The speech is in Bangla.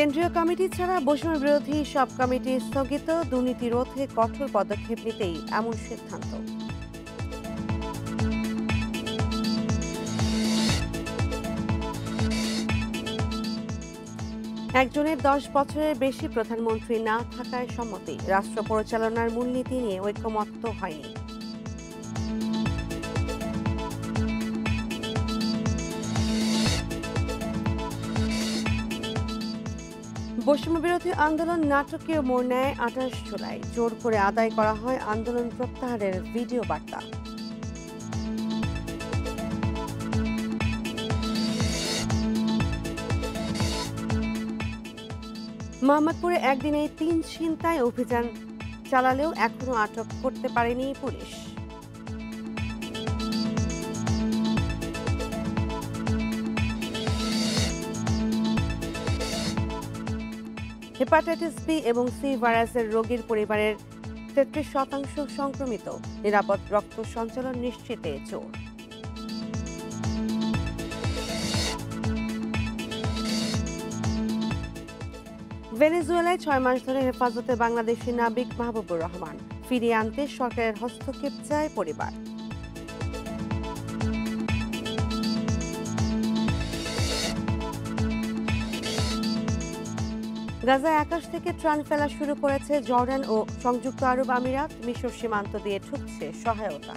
কেন্দ্রীয় কমিটি ছাড়া বৈষম্য বিরোধী সব কমিটি স্থগিত, দুর্নীতি রোধে কঠোর পদক্ষেপ নিতেই এমন সিদ্ধান্ত। একজনের 10 বছরের বেশি প্রধানমন্ত্রী না থাকার সম্মতি, রাষ্ট্র পরিচালনার মূলনীতি নিয়ে ঐকমত্য হয়নি। বৈষম্য বিরোধী আন্দোলন নাটকীয় মোড় নেয় 28 জুলাই, জোর করে আদায় করা হয় আন্দোলন প্রত্যাহারের ভিডিও বার্তা। মোহাম্মদপুরে একদিনে 3 ছিনতাই অভিযান চালালেও এখনো আটক করতে পারেনি পুলিশ। হেপাটাইটিস বি এবং সি ভাইরাসের রোগীর পরিবারের 33% সংক্রমিত, নিরাপদ রক্ত সঞ্চালন নিশ্চিতে জোর। ভেনেজুয়েলায় 6 মাস ধরে হেফাজতে বাংলাদেশি নাবিক মাহবুবুর রহমান, ফিরিয়ে আনতে সরকারের হস্তক্ষেপ চায় পরিবার। গাজায় আকাশ থেকে ত্রাণ ফেলা শুরু করেছে জর্ডান ও সংযুক্ত আরব আমিরাত, মিশর সীমান্ত দিয়ে ঢুকছে সহায়তা।